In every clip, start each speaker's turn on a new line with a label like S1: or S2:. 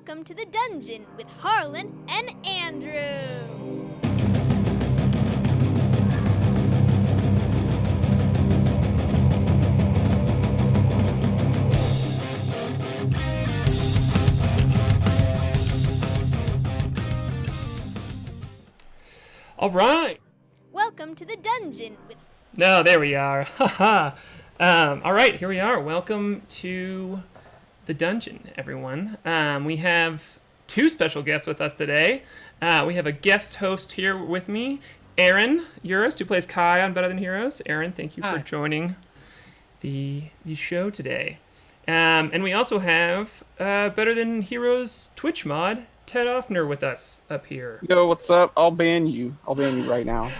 S1: Welcome to the dungeon with Harlan and Andrew.
S2: All right.
S1: Welcome to the dungeon with...
S2: No, there we are. Haha. All right, here we are. Welcome to the dungeon, everyone. We have two special guests with us today. We have a guest host here with me, Aaron Urist, who plays Kai on Better Than Heroes. Aaron, thank you for joining the show today. And we also have Better Than Heroes Twitch mod, Ted Ofner, with us up here.
S3: Yo, what's up? I'll ban you. I'll ban you right now.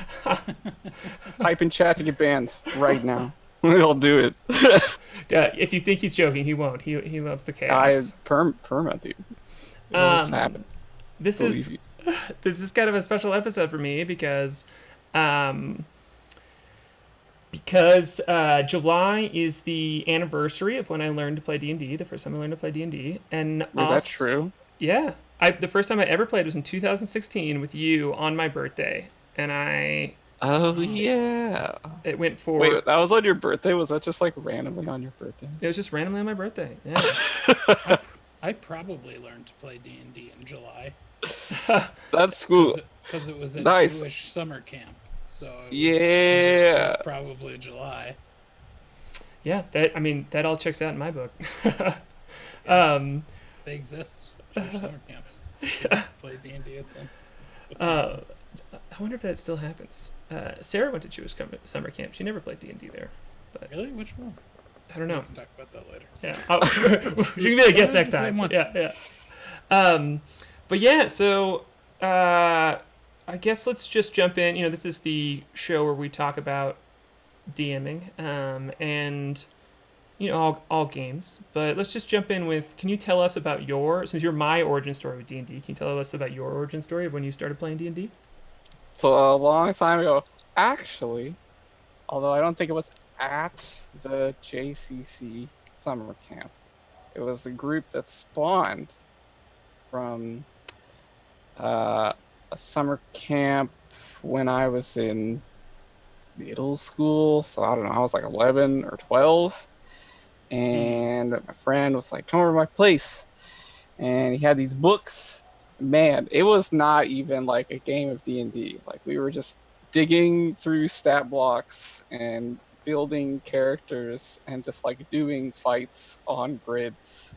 S3: Type in chat to get banned right now. I'll do it.
S2: If you think he's joking, he won't. He loves the chaos.
S3: Perma, dude. What's happened?
S2: This is kind of a special episode for me because July is the anniversary of when I learned to play D&D, the first time I learned to play D&D. And
S3: Is that true?
S2: Yeah. The first time I ever played was in 2016 with you on my birthday. And
S3: Oh, yeah.
S2: it went for...
S3: Wait, that was on your birthday? Was that just like randomly on your birthday?
S2: It was just randomly on my birthday, yeah.
S4: I probably learned to play D&D in July.
S3: That's cool.
S4: Because it was a
S3: Nice.
S4: Jewish summer camp. So
S3: Yeah.
S4: it was probably July.
S2: Yeah, that all checks out in my book.
S4: They exist. Jewish summer camps. Play D&D at them.
S2: I wonder if that still happens. Sarah went to Jewish summer camp. She never played D&D there. But
S4: Really? Which one?
S2: I don't know.
S4: We can talk about that later.
S2: Yeah, she can be a guest next
S4: the same
S2: time.
S4: one.
S2: Yeah. But yeah, so I guess let's just jump in. You know, this is the show where we talk about DMing and you know all games. But let's just jump in with. Can you tell us about since you're my origin story with D&D? Can you tell us about your origin story of when you started playing D&D?
S3: So a long time ago, actually, although I don't think it was at the JCC summer camp, it was a group that spawned from a summer camp when I was in middle school. So I don't know, I was like 11 or 12, and my friend was like, "Come over to my place," and he had these books. Man, it was not even like a game of D&D. Like, we were just digging through stat blocks and building characters and just like doing fights on grids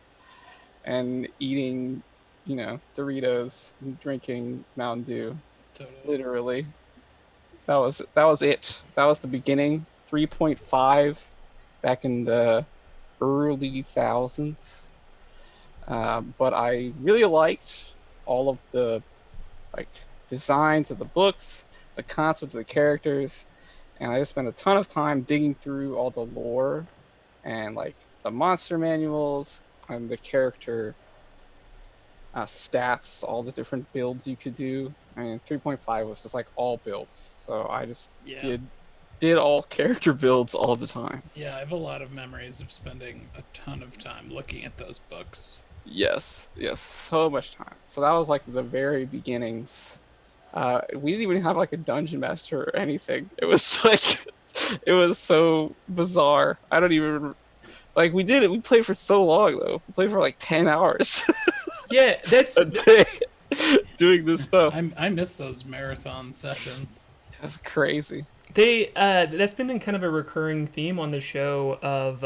S3: and eating, you know, Doritos and drinking Mountain Dew.
S4: Totally.
S3: Literally. That was it. That was the beginning. 3.5 back in the early thousands. But I really liked all of the like designs of the books, the concepts of the characters, and I just spent a ton of time digging through all the lore and like the monster manuals and the character stats, all the different builds you could do. I mean, 3.5 was just like all builds, so I just did all character builds all the time.
S4: Yeah, I have a lot of memories of spending a ton of time looking at those books.
S3: Yes, so much time. So that was like the very beginnings. We didn't even have like a dungeon master or anything. It was like, it was so bizarre. I don't even, like, we played for so long though. We played for like 10 hours.
S2: Yeah, that's
S3: a day doing this stuff.
S4: I miss those marathon sessions.
S3: That's crazy.
S2: That's been kind of a recurring theme on the show of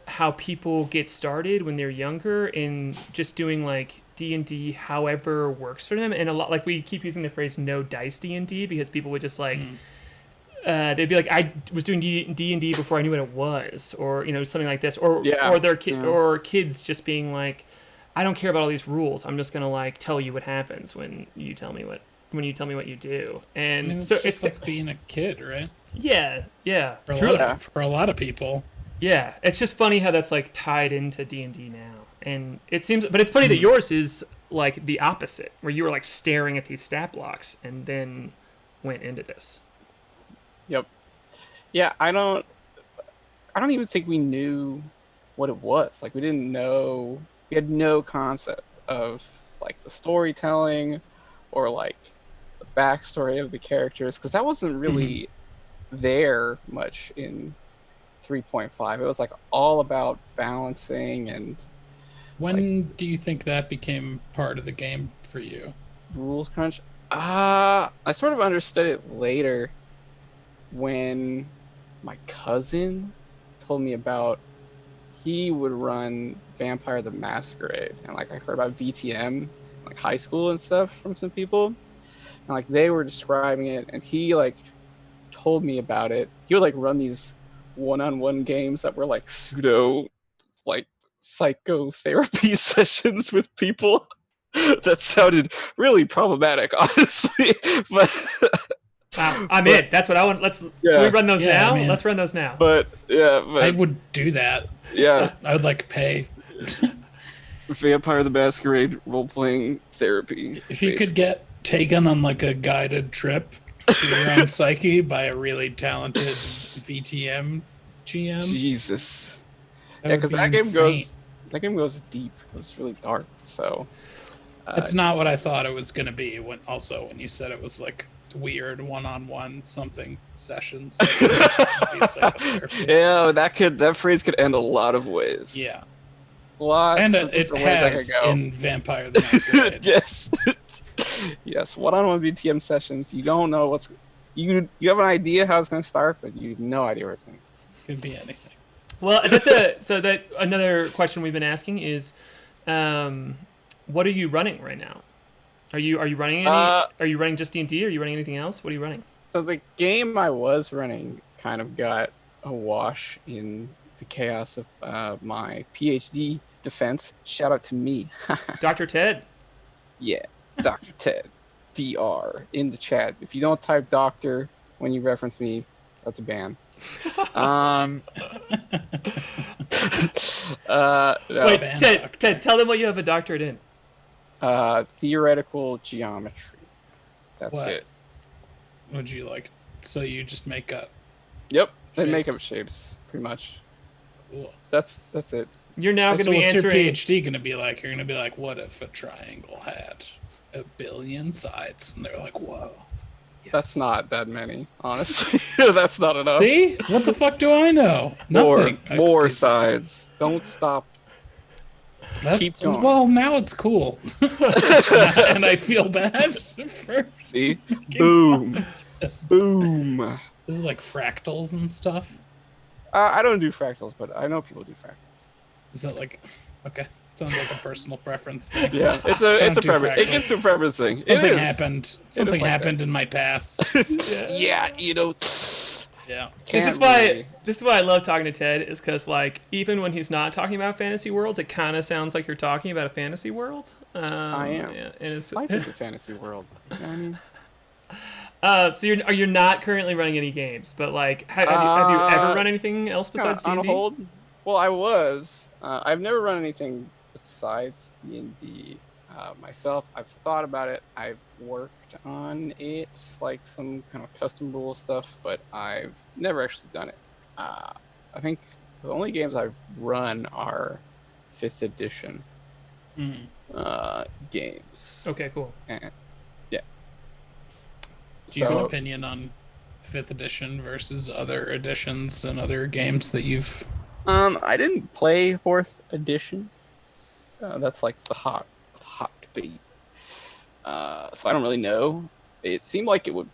S2: how people get started when they're younger in just doing like D&D however works for them, and a lot, like, we keep using the phrase no dice D&D because people would just like they'd be like, I was doing D&D before I knew what it was, or you know, something like this, or their or kids just being like, I don't care about all these rules, I'm just gonna like tell you what happens when you tell me what you do. And
S4: I mean,
S2: so
S4: it's like being a kid, right?
S2: Yeah
S4: For a lot of people.
S2: Yeah, it's just funny how that's like tied into D&D now. And it seems, but it's funny that yours is like the opposite, where you were like staring at these stat blocks and then went into this.
S3: Yep. Yeah, I don't even think we knew what it was. Like, we didn't we had no concept of like the storytelling or like the backstory of the characters, because that wasn't really there much in 3.5. It was like all about balancing and
S4: When do you think that became part of the game for you?
S3: rules crunch. I sort of understood it later when my cousin told me about, he would run Vampire the Masquerade, and like I heard about VTM like high school and stuff from some people, and like they were describing it, and he like told me about it. He would like run these one-on-one games that were like pseudo like psychotherapy sessions with people that sounded really problematic, honestly. But
S2: Wow, I'm in. That's what I want. Can we run those
S4: Yeah,
S2: now?
S4: man.
S2: Let's run those now.
S3: but
S4: I would do that.
S3: yeah,
S4: I would like pay.
S3: Vampire the Masquerade role-playing therapy.
S4: If you could get taken on like a guided trip to your own psyche by a really talented VTM GM,
S3: Jesus.
S4: that
S3: Yeah,
S4: would
S3: because
S4: be
S3: that game goes deep. It was really dark. So
S4: That's not what I thought it was going to be. When you said it was like weird one-on-one something sessions.
S3: yeah, that phrase could end a lot of ways.
S4: Yeah,
S3: Lots
S4: and
S3: of
S4: it
S3: different ways I
S4: has
S3: could go.
S4: in Vampire the Masquerade.
S3: Yes. Yes, one-on-one VTM sessions. You don't know you have an idea how it's going to start, but you have no idea where it's going to go.
S4: Could be anything.
S2: Well, another question we've been asking is, what are you running right now? Are you running any? Are you running just D&D? Are you running anything else? What are you running?
S3: So the game I was running kind of got awash in the chaos of my PhD defense. Shout out to me.
S2: Dr. Ted.
S3: Yeah, Dr. Ted. DR in the chat. If you don't type doctor when you reference me, that's a ban. No.
S2: Wait,
S4: Ban
S2: Ted,
S4: doctor.
S2: Ted, tell them what you have a doctorate in.
S3: Theoretical geometry. That's
S4: What?
S3: it.
S4: Would you like? So you just make up?
S3: Yep, they make up
S4: Shapes.
S3: shapes, pretty much.
S4: Cool.
S3: That's it.
S2: You're now going to
S4: So
S2: be
S4: what's your
S2: answering.
S4: PhD going to be like? You're going to be like, what if a triangle had 1 billion sides? And they're like, whoa.
S3: That's not that many, honestly. That's not enough.
S4: See? What the fuck do I know? Nothing.
S3: More
S4: Excuse me.
S3: sides. Don't stop. Keep going.
S4: Well, now it's cool. And I feel bad for...
S3: See? Boom. Boom.
S4: This is like fractals and stuff.
S3: I don't do fractals, but I know people do fractals.
S4: Is that like... Okay. Sounds like a personal preference thing.
S3: Yeah, it's a
S4: do
S3: preference. It
S4: fractals.
S3: gets a preferencing. It
S4: Something
S3: is.
S4: happened.
S3: is
S4: Something
S3: like
S4: happened in my past.
S3: Yeah, you know.
S4: Yeah.
S2: This is
S3: can't
S2: why
S3: really-
S2: this is why I love talking to Ted, is because like even when he's not talking about fantasy worlds, it kind of sounds like you're talking about a fantasy world.
S3: I am.
S2: Yeah, and it's
S3: Life is a fantasy world. You know what I mean?
S2: so you're not currently running any games, but like have you ever run anything else besides
S3: Kinda
S2: D&D?
S3: on hold. Well, I was. I've never run anything besides D&D myself. I've thought about it. I've worked on it, like some kind of custom rule stuff, but I've never actually done it. I think the only games I've run are 5th edition games.
S2: Okay, cool.
S3: And, yeah.
S4: Do you have an opinion on 5th edition versus other editions and other games that you've...
S3: I didn't play 4th edition. That's like the hot debate. So I don't really know. It seemed like it would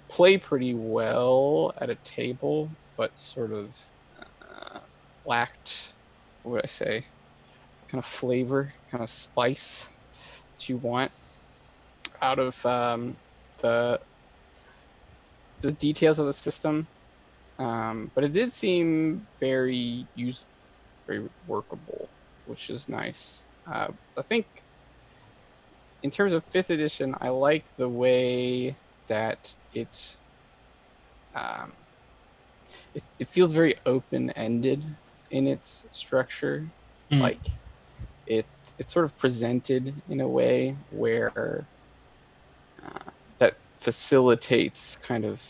S3: play pretty well at a table, but sort of lacked, what would I say, kind of flavor, kind of spice that you want out of the details of the system. But it did seem very workable, which is nice. I think in terms of 5th edition, I like the way that it feels very open-ended in its structure. Like it's sort of presented in a way where that facilitates kind of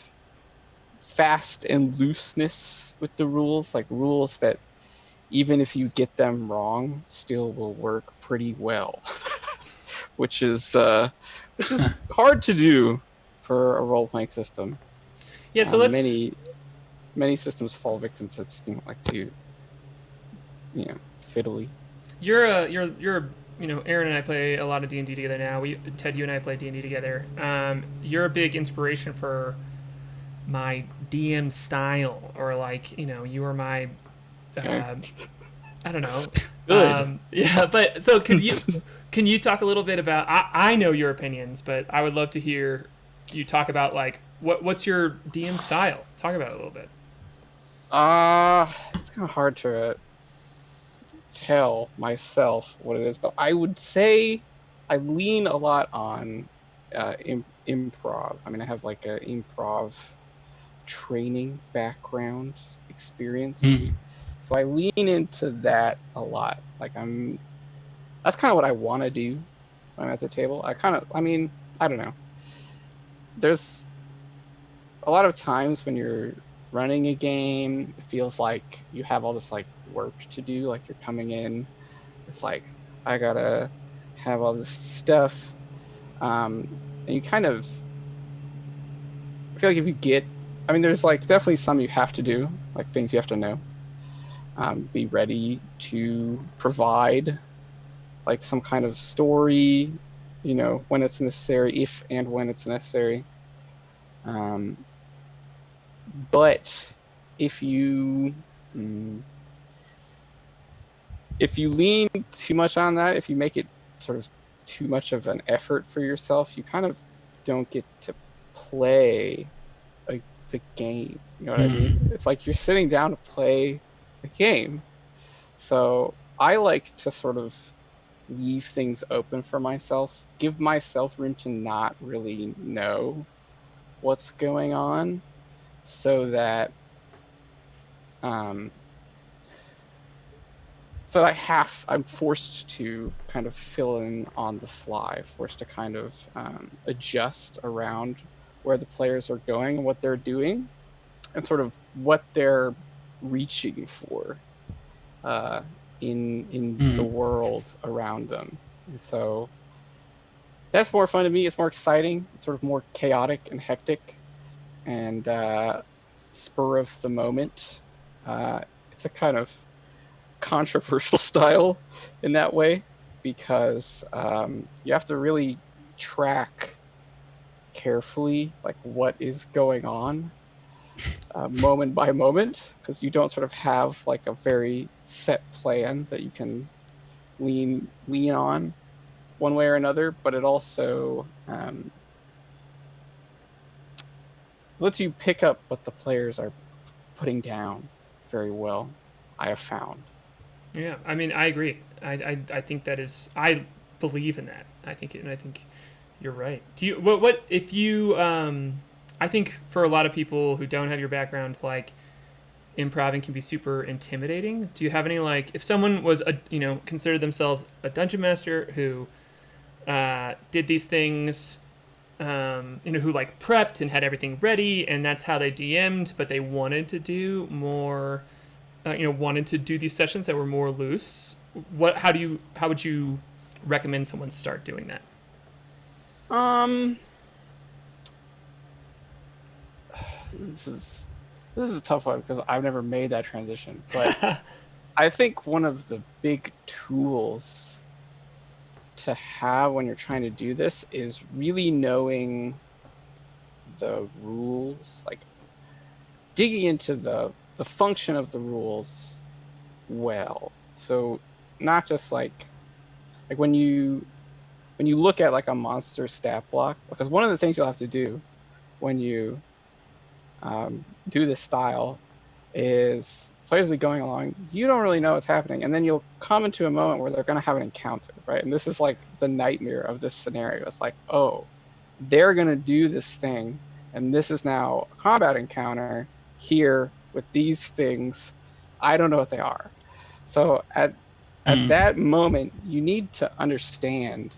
S3: fast and looseness with the rules, like rules that even if you get them wrong, still will work pretty well, which is hard to do for a role playing system.
S2: Yeah, so let's.
S3: Many systems fall victim to just being like too, fiddly.
S2: You're Aaron and I play a lot of D&D together now. Ted, you and I play D&D together. You're a big inspiration for my DM style, or like you are my
S3: Okay.
S2: I don't know.
S3: Good.
S2: Yeah, but so can you talk a little bit about? I know your opinions, but I would love to hear you talk about like what's your DM style. Talk about it a little bit.
S3: It's kind of hard to tell myself what it is, but I would say I lean a lot on improv. I mean, I have like a improv training background experience, so I lean into that a lot. Like that's kind of what I want to do when I'm at the table. I don't know. There's a lot of times when you're running a game, it feels like you have all this like work to do. Like you're coming in, it's like I gotta have all this stuff, and you kind of I feel like if you get, I mean, there's like definitely some you have to do, like things you have to know. Be ready to provide like some kind of story, when it's necessary, if and when it's necessary. But if you if you lean too much on that, if you make it sort of too much of an effort for yourself, you kind of don't get to play the game. You know what I mean? It's like you're sitting down to play a game. So I like to sort of leave things open for myself, give myself room to not really know what's going on, so that I'm forced to kind of fill in on the fly, forced to kind of adjust around where the players are going and what they're doing, and sort of what they're reaching for in the world around them. And so that's more fun to me. It's more exciting. It's sort of more chaotic and hectic and spur of the moment. It's a kind of controversial style in that way, because you have to really track carefully like what is going on moment by moment, because you don't sort of have like a very set plan that you can lean on one way or another, but it also lets you pick up what the players are putting down very well, I have found.
S2: Yeah, I mean, I agree. I think that is. I believe in that. I think you're right. Do you what if you I think for a lot of people who don't have your background, like improving can be super intimidating. Do you have any like if someone was considered themselves a dungeon master who did these things, who like prepped and had everything ready, and that's how they DM'd, but they wanted to do more, wanted to do these sessions that were more loose. How would you recommend someone start doing that?
S3: This is a tough one because I've never made that transition, but I think one of the big tools to have when you're trying to do this is really knowing the rules, like digging into the function of the rules well. So not just like when you look at like a monster stat block, because one of the things you'll have to do when you do this style is players will be going along, you don't really know what's happening, and then you'll come into a moment where they're going to have an encounter, right? And this is like the nightmare of this scenario. It's like, oh, they're going to do this thing, and this is now a combat encounter here with these things. I don't know what they are. So at that moment, you need to understand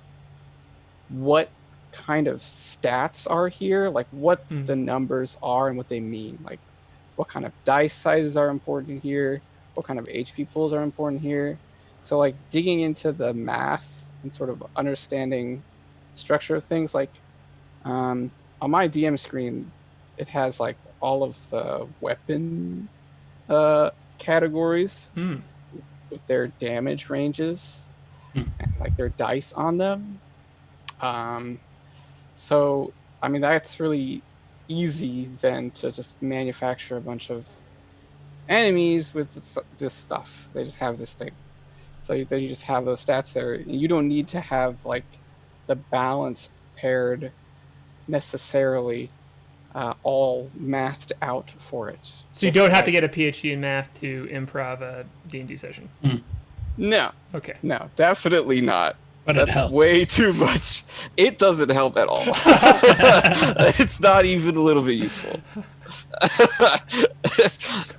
S3: what kind of stats are here, like what the numbers are and what they mean, like what kind of dice sizes are important here, what kind of HP pools are important here. So like digging into the math and sort of understanding structure of things, like on my DM screen, it has like all of the weapon categories with their damage ranges and like their dice on them. So I mean that's really easy then to just manufacture a bunch of enemies with this stuff. They just have this thing. So you just have those stats there. You don't need to have like the balance paired necessarily all mathed out for it.
S2: So you don't have to get a PhD in math to improv a D&D session?
S3: No.
S2: Okay.
S3: No, definitely not.
S4: But
S3: that's
S4: it helps.
S3: way too much. It doesn't help at all. It's not even a little bit useful.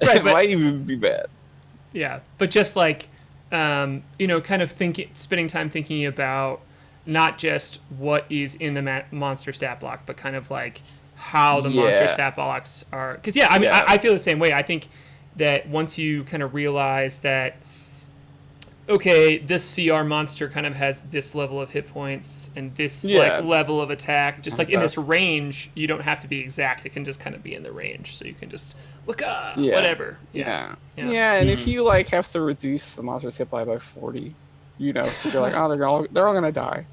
S3: It might even be bad.
S2: Yeah, but just like, kind of spending time thinking about not just what is in the monster stat block, but kind of like how the monster stat blocks are. Because, I feel the same way. I think that once you kind of realize that, okay, this CR monster kind of has this level of hit points and this like level of attack, just like in this range, you don't have to be exact. It can just kind of be in the range, so you can just look up whatever.
S3: Yeah, and if you like have to reduce the monster's hit by 40, because you're like, oh, they're all gonna die.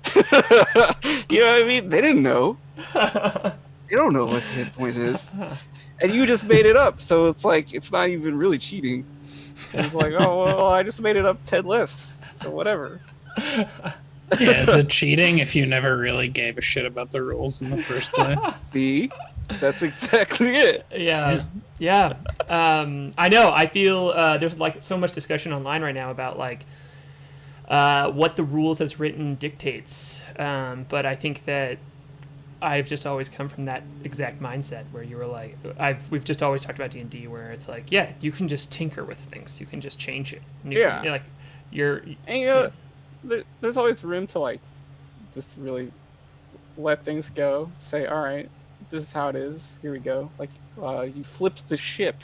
S3: You know what I mean? They didn't know. They don't know what the hit point is, and you just made it up. So it's like it's not even really cheating. It's like, oh, well, I just made it up 10 lists, so whatever.
S4: Yeah, is it cheating if you never really gave a shit about the rules in the first place?
S3: See? That's exactly it.
S2: Yeah. I know. I feel there's like so much discussion online right now about like what the rules as written dictates. But I think that I've just always come from that exact mindset where you were like, we've just always talked about D&D where it's like, yeah, you can just tinker with things, you can just change it.
S3: There's always room to like just really let things go. Say, all right, this is how it is. Here we go. Like you flipped the ship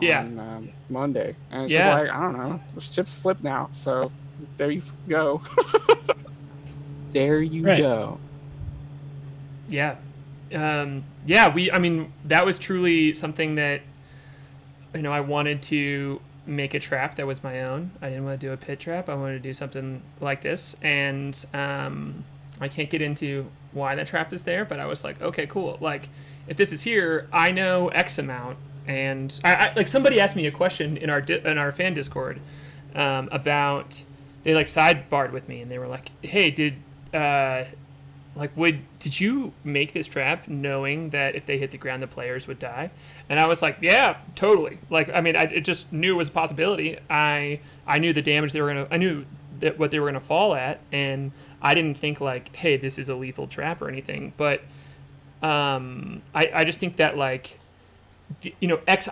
S3: on Monday, and it's just like, I don't know, the ship's flipped now, so there you go. There you go.
S2: Yeah. That was truly something that, I wanted to make a trap that was my own. I didn't want to do a pit trap. I wanted to do something like this. And I can't get into why that trap is there, but I was like, okay, cool. Like, if this is here, I know X amount. And I like somebody asked me a question in our fan Discord about, they like sidebarred with me and they were like, hey, did you make this trap knowing that if they hit the ground the players would die? And I was like, yeah, totally. Like, I mean, it just knew it was a possibility. I knew the damage I knew that what they were gonna fall at, and I didn't think like, hey, this is a lethal trap or anything. But I just think that like,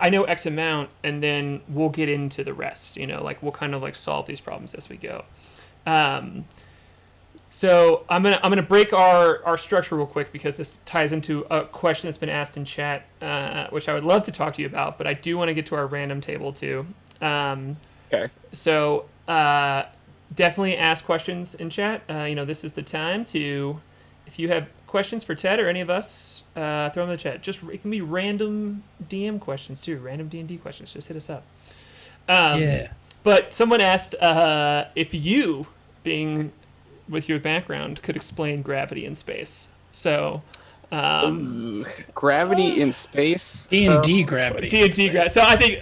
S2: I know X amount, and then we'll get into the rest. Like we'll kind of like solve these problems as we go. So I'm gonna break our structure real quick because this ties into a question that's been asked in chat, which I would love to talk to you about, but I do want to get to our random table too.
S3: Okay.
S2: So definitely ask questions in chat. This is the time to, if you have questions for Ted or any of us, throw them in the chat. It can be random DM questions too, random D&D questions. Just hit us up. But someone asked if you, being with your background, could explain gravity in space. So
S3: gravity in space,
S4: D&D gravity.
S2: D&D gravity. So I think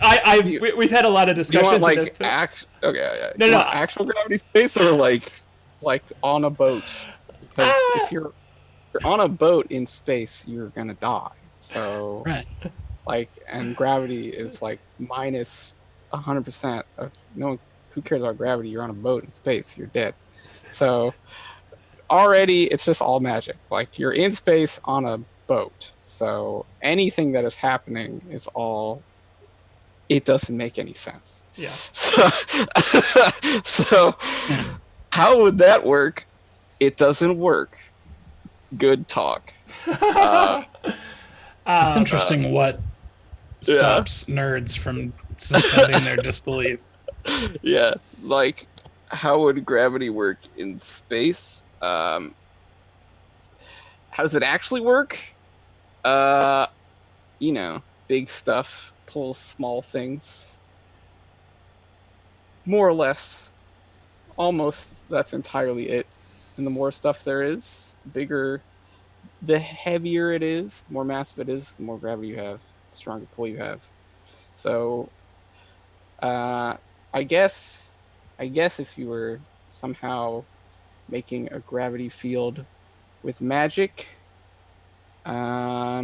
S2: we've had a lot of discussions.
S3: You want like actual gravity space, or like on a boat? Because if you're on a boat in space, you're gonna die. So and gravity is like minus 100% of no one. Who cares about gravity? You're on a boat in space. You're dead. So already it's just all magic. Like you're in space on a boat. So anything that is happening is all, it doesn't make any sense.
S2: Yeah.
S3: So how would that work? It doesn't work. Good talk.
S4: It's interesting what stops nerds from suspending their disbelief.
S3: Yeah, like how would gravity work in space? How does it actually work? You know, big stuff pulls small things. More or less. Almost that's entirely it. And the more stuff there is, bigger, the heavier it is, the more massive it is, the more gravity you have, the stronger pull you have. So, I guess if you were somehow making a gravity field with magic, I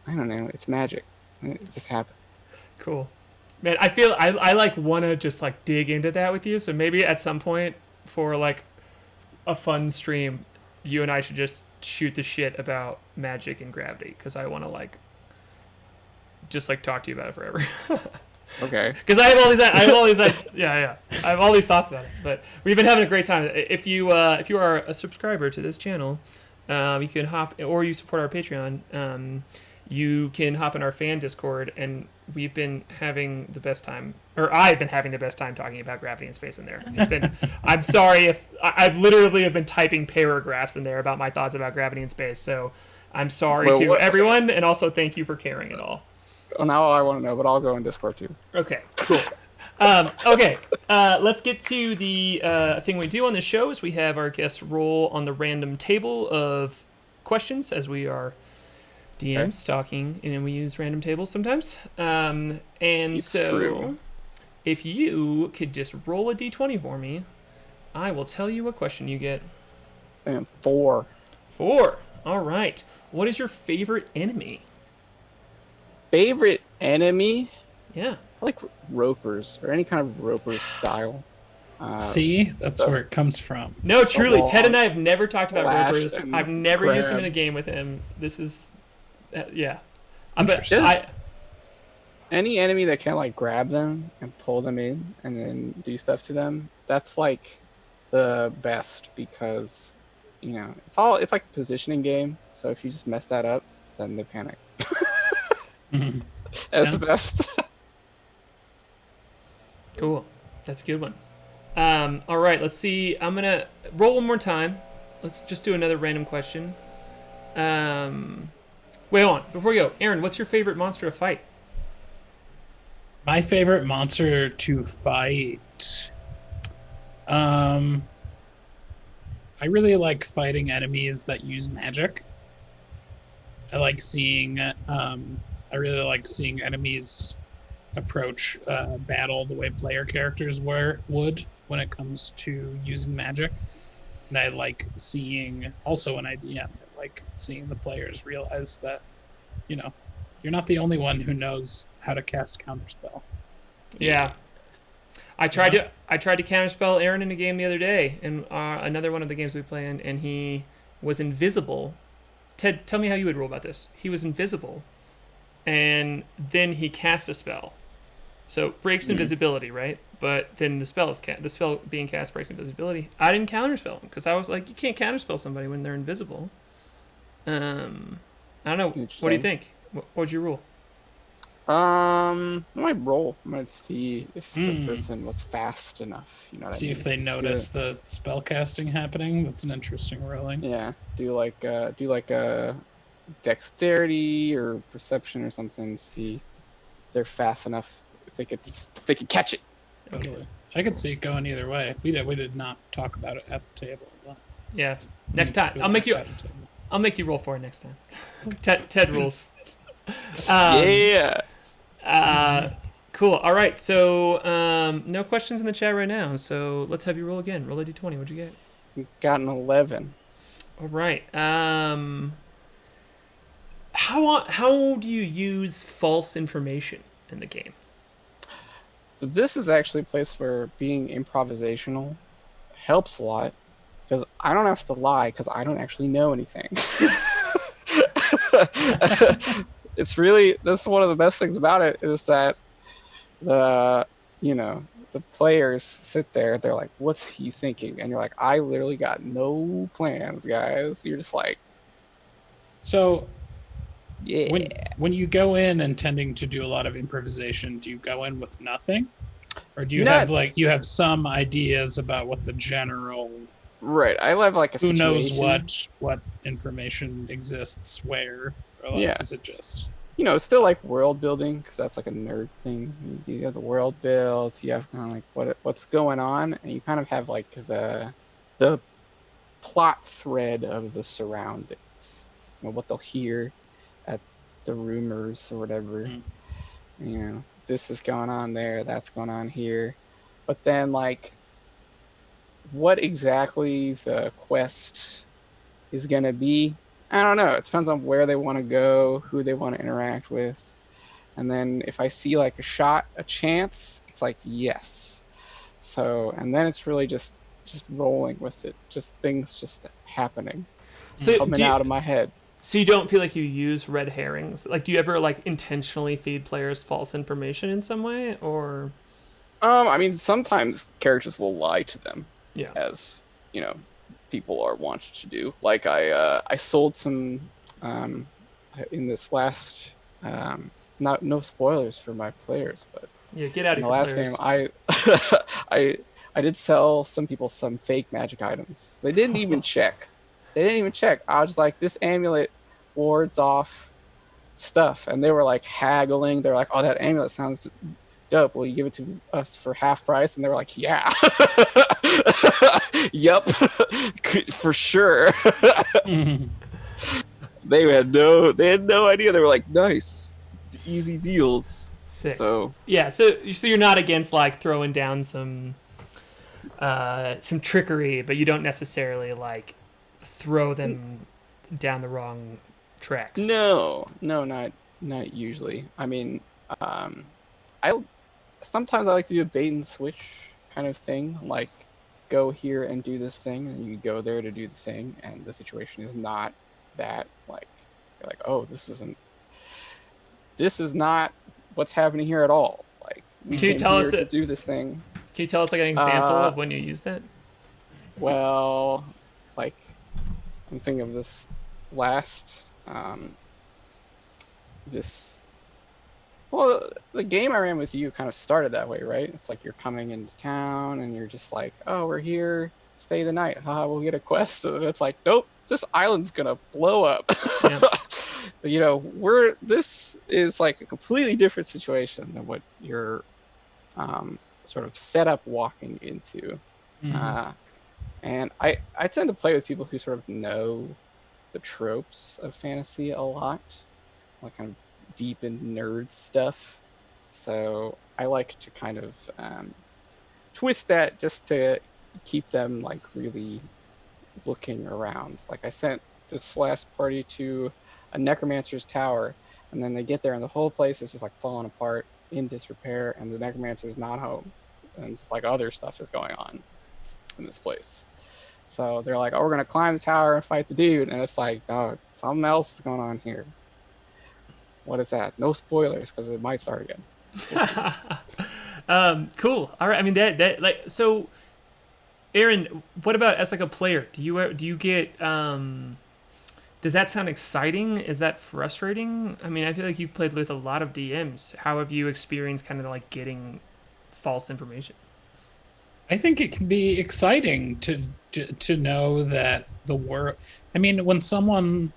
S3: don't know, it's magic. It just happens.
S2: Cool. Man, I feel I like want to just like dig into that with you. So maybe at some point for like a fun stream, you and I should just shoot the shit about magic and gravity because I want to like just like talk to you about it forever.
S3: Okay.
S2: Because I have all these I have all these thoughts about it. But we've been having a great time. If you are a subscriber to this channel, you can hop, or you support our Patreon. You can hop in our fan Discord, and we've been having the best time, or I've been having the best time talking about gravity and space in there. It's been. I'm sorry if I've literally have been typing paragraphs in there about my thoughts about gravity and space. So I'm sorry to everyone, and also thank you for caring at all.
S3: Well, now I want to know, but I'll go in Discord too.
S2: Okay, cool. Okay, let's get to the thing we do on the show is we have our guests roll on the random table of questions as we are DMs stalking, and we use random tables sometimes. It's so true. If you could just roll a d20 for me, I will tell you what question you get.
S3: And 4.
S2: 4. All right. What is your favorite enemy?
S3: Favorite enemy?
S2: Yeah.
S3: I like ropers, or any kind of roper style.
S4: See? That's where it comes from.
S2: No, truly. Ted and I have never talked about ropers.
S3: and
S2: I've never
S3: grab.
S2: used them in a game with him. This is... yeah.
S3: Any enemy that can like grab them and pull them in and then do stuff to them, that's like the best because, you know, it's like a positioning game. So if you just mess that up, then they panic.
S4: Mm-hmm.
S3: That's the best.
S2: Cool. That's a good one. All right, let's see. I'm going to roll one more time. Let's just do another random question. Wait, hold on. Before we go, Aaron, what's your favorite monster to fight?
S4: My favorite monster to fight. I really like fighting enemies that use magic. I really like seeing enemies approach battle the way player characters would when it comes to using magic. And I like seeing, also when I DM, like seeing the players realize that, you know, you're not the only one who knows how to cast counterspell.
S2: Yeah. I tried to counterspell Aaron in a game the other day, and another one of the games we play in, and he was invisible. Ted, tell me how you would roll about this. He was invisible, and then he cast a spell. So breaks invisibility, right? But then the spell being cast breaks invisibility. I didn't counterspell him because I was like, you can't counterspell somebody when they're invisible. I don't know. What do you think? What'd you rule?
S3: I might roll. I might see if the person was fast enough. You know what I mean?
S4: See if they notice the spell casting happening. That's an interesting rolling.
S3: Yeah. Do like a dexterity or perception or something. See if they're fast enough. If they could catch it.
S4: Okay. I could see it going either way. We did not talk about it at the table.
S2: Yeah. Next time, I'll make you roll for it next time. Ted rules.
S3: Yeah.
S2: Cool. All right. So no questions in the chat right now. So let's have you roll again. Roll a d20. What'd you get?
S3: You got an 11.
S2: All right. How do you use false information in the game?
S3: So this is actually a place where being improvisational helps a lot because I don't have to lie because I don't actually know anything. This is one of the best things about it is that the players sit there, they're like, what's he thinking? And you're like, I literally got no plans, guys. You're just like,
S4: so
S3: Yeah.
S4: When you go in intending to do a lot of improvisation, do you go in with nothing, or do you
S3: Not-
S4: have some ideas about what the general
S3: Right. I have like a
S4: who knows
S3: situation.
S4: what information exists where, or like,
S3: Yeah.
S4: is it just
S3: It's still like world building because that's like a nerd thing. You have the world built. You have kind of like what's going on, and you kind of have like the plot thread of the surroundings. What they'll hear at the rumors or whatever. This is going on there. That's going on here. But then like, what exactly the quest is gonna be? I don't know. It depends on where they want to go, who they want to interact with. And then if I see like a chance, it's like yes. So and then it's really just rolling with it, just things just happening, coming out of my head.
S2: So you don't feel like you use red herrings? Like, do you ever like intentionally feed players false information in some way, or?
S3: I mean, sometimes characters will lie to them,
S2: Yeah.
S3: as people are wont to do. Like I sold some in this last no spoilers for my players, but
S2: Yeah, get out
S3: in
S2: of
S3: the
S2: here,
S3: last
S2: players.
S3: game I did sell some people some fake magic items. They didn't even check. I was just like, this amulet wards off stuff, and they were like haggling. They're like, oh, that amulet sounds dope. Will you give it to us for half price? And they were like, yeah. Yep. For sure. They had no idea. They were like, nice, easy deals.
S2: Six.
S3: So
S2: yeah, so you're not against like throwing down some trickery, but you don't necessarily like throw them down the wrong tracks.
S3: No, not usually. I mean, sometimes I like to do a bait and switch kind of thing, like go here and do this thing, and you go there to do the thing, and the situation is not that. Like, you're like, oh, this is not what's happening here at all. Like, we came here to do this thing.
S2: Can you tell us like an example of when you use that?
S3: Well, like, I'm thinking of this last well, the game I ran with you kind of started that way, right? It's like you're coming into town and you're just like, oh, we're here, stay the night. We'll get a quest. And it's like, nope, this island's gonna blow up. Yeah. This is like a completely different situation than what you're sort of set up walking into. And I tend to play with people who sort of know the tropes of fantasy a lot, like kind of deep in nerd stuff. So I like to kind of twist that just to keep them like really looking around. Like, I sent this last party to a necromancer's tower, and then they get there and the whole place is just like falling apart, in disrepair, and the necromancer's not home, and it's like other stuff is going on in this place. So they're like, oh, we're gonna climb the tower and fight the dude, and it's like, oh, something else is going on here. What is that? No spoilers, because it might start again.
S2: Cool. All right. I mean, that like, so Aaron, what about as like a player? Do you get does that sound exciting? Is that frustrating? I mean, I feel like you've played with a lot of DMs. How have you experienced kind of like getting false information?
S4: I think it can be exciting to know that the world. I mean, when someone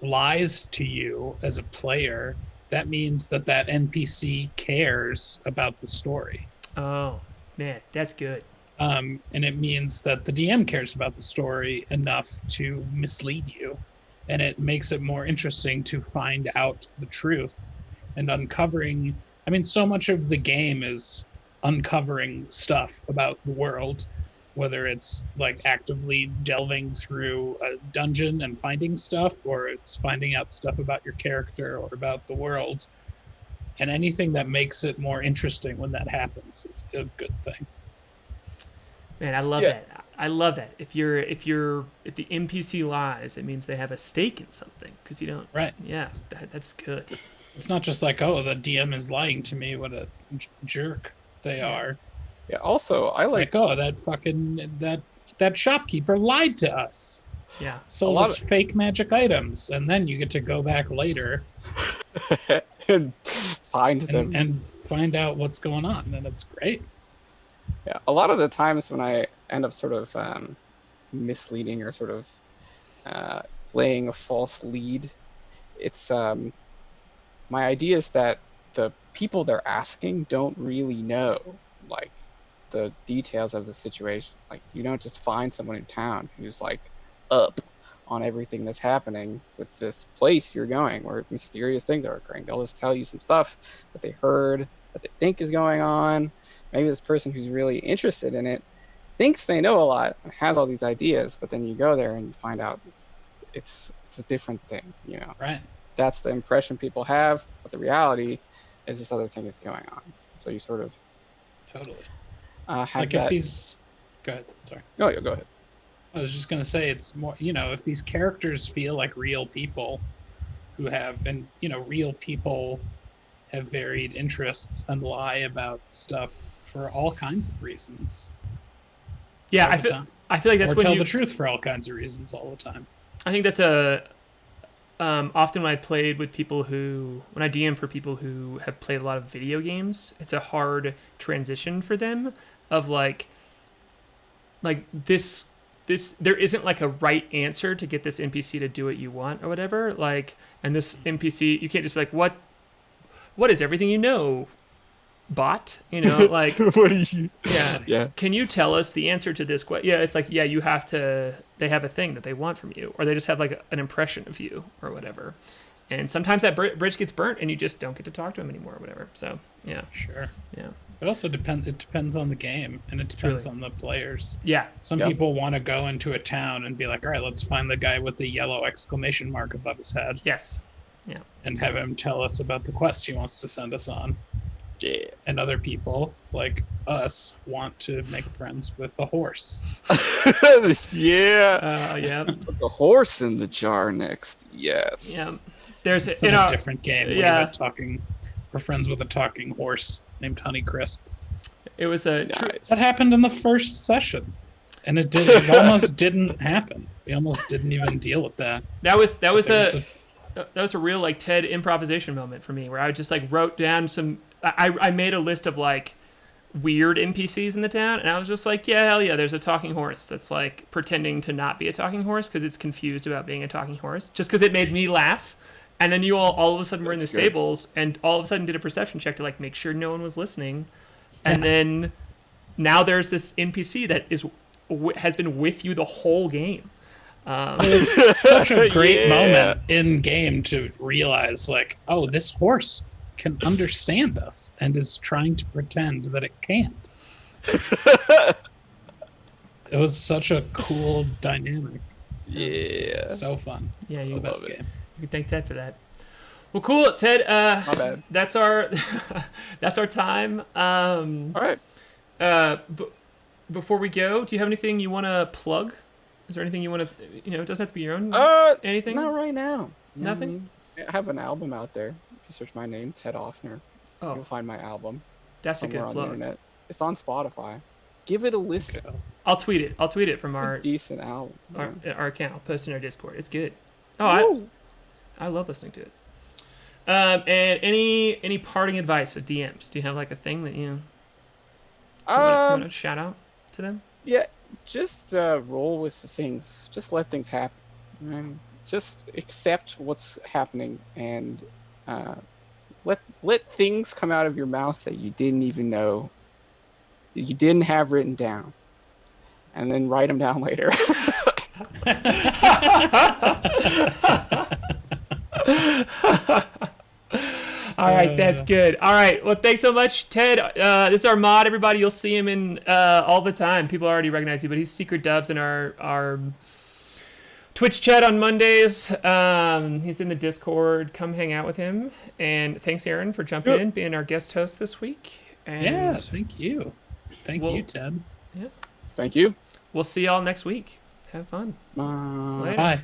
S4: lies to you as a player, that means that NPC cares about the story.
S2: Oh, man, that's good.
S4: And it means that the DM cares about the story enough to mislead you, and it makes it more interesting to find out the truth and uncovering. I mean, so much of the game is uncovering stuff about the world, whether it's like actively delving through a dungeon and finding stuff, or it's finding out stuff about your character or about the world. And anything that makes it more interesting when that happens is a good thing.
S2: Man, I love that. I love that. If the NPC lies, it means they have a stake in something, because you don't.
S4: Right.
S2: Yeah, that's good.
S4: It's not just like, oh, the DM is lying to me. What a jerk they are.
S3: Yeah. Also, I like
S4: oh, that fucking that shopkeeper lied to us.
S2: Yeah.
S4: Sold us fake magic items, and then you get to go back later
S3: and find them.
S4: and find out what's going on, and it's great.
S3: Yeah, a lot of the times when I end up sort of misleading or sort of laying a false lead, it's my idea is that the people they're asking don't really know like the details of the situation. Like you don't just find someone in town who's like up on everything that's happening with this place you're going where mysterious things are occurring. They'll just tell you some stuff that they heard that they think is going on. Maybe this person who's really interested in it thinks they know a lot and has all these ideas, but then you go there and you find out it's a different thing, you know.
S4: Right.
S3: That's the impression people have, but the reality is this other thing is going on. So you sort of
S4: Totally.
S3: have
S4: Like
S3: that.
S4: if these, go ahead. Sorry.
S3: No, go ahead.
S4: I was just gonna say it's more, if these characters feel like real people who have, and real people have varied interests and lie about stuff for all kinds of reasons.
S2: Yeah,
S4: all the time.
S2: I feel like that's
S4: or
S2: when
S4: tell
S2: you.
S4: the truth for all kinds of reasons all the time.
S2: I think that's often when I played with people when I DM for people who have played a lot of video games, it's a hard transition for them of like this there isn't like a right answer to get this NPC to do what you want or whatever. Like, and this NPC, you can't just be like, what is everything you know, bot? Like,
S3: What do you?
S2: yeah.
S3: Yeah.
S2: Can you tell us the answer to this question? Yeah, it's like, yeah, you have to. They have a thing that they want from you, or they just have like an impression of you, or whatever. And sometimes that bridge gets burnt, and you just don't get to talk to them anymore, or whatever. So, yeah,
S4: Sure.
S2: yeah,
S4: It also depends on the game, and it depends
S2: Truly.
S4: on the players.
S2: yeah,
S4: Some
S3: Yep.
S4: people want to go into a town and be like, all right, let's find the guy with the yellow exclamation mark above his head
S2: yes,
S4: and have him tell us about the quest he wants to send us on.
S3: Yeah.
S4: And other people, like us, want to make friends with a horse.
S3: Yeah.
S2: yeah,
S3: Put the horse in the jar next. Yes.
S2: yeah. There's
S4: It's
S2: in
S4: in a
S2: our
S4: different game.
S2: yeah.
S4: We're friends with a talking horse named Honeycrisp.
S2: it was a
S3: Nice.
S4: That happened in the first session. And it almost didn't happen. We almost didn't even deal with that.
S2: that was
S4: There's
S2: a real like TED improvisation moment for me where I just like wrote down some. I made a list of like weird NPCs in the town, and I was just like, yeah, hell yeah, there's a talking horse that's like pretending to not be a talking horse because it's confused about being a talking horse, just because it made me laugh. And then you all of a sudden were in the
S3: That's good.
S2: stables, and all of a sudden did a perception check to like make sure no one was listening, and
S4: Yeah.
S2: then now there's this NPC that has been with you the whole game.
S4: such a great
S3: Yeah.
S4: moment in game to realize, like, oh, this horse can understand us and is trying to pretend that it can't. It was such a cool dynamic. It
S3: Yeah.
S4: was so fun.
S2: Yeah,
S4: It's
S2: you,
S4: the best
S3: love it.
S4: game.
S2: you can thank Ted for that. Well, cool, Ted.
S3: My bad.
S2: That's our that's our time.
S3: All right.
S2: Before we go, do you have anything you want to plug? Is there anything you want to? It doesn't have to be your own. Anything?
S3: Not right now.
S2: Nothing?
S3: I have an album out there. If you search my name, Ted Ofner,
S2: Oh,
S3: you'll find my album.
S2: that's a
S3: somewhere
S2: good
S3: on
S2: plug.
S3: the internet. It's on Spotify. Give it a listen.
S4: So,
S2: I'll tweet it. I'll tweet it from
S3: It's
S2: our
S3: a decent album.
S2: our account. I'll post it in our Discord. It's good. Oh,
S3: Woo!
S2: I love listening to it. And any parting advice of DMs? Do you have like a thing that you want to shout out to them?
S3: Yeah, just roll with the things. Just let things happen. Just accept what's happening and let things come out of your mouth that you didn't even know, that you didn't have written down, and then write them down later.
S2: All right, that's good. All right, well, thanks so much, Ted. This is our mod, everybody. You'll see him in all the time. People already recognize you, but he's Secret Dubs in our Twitch chat on Mondays. He's in the Discord. Come hang out with him. And thanks, Aaron, for jumping in, being our guest host this week. And
S4: yeah, thank you. Thank
S2: Well-
S4: you, Ted.
S3: Thank you.
S2: we'll see y'all next week. Have fun.
S3: Bye.
S2: Later.
S4: Bye.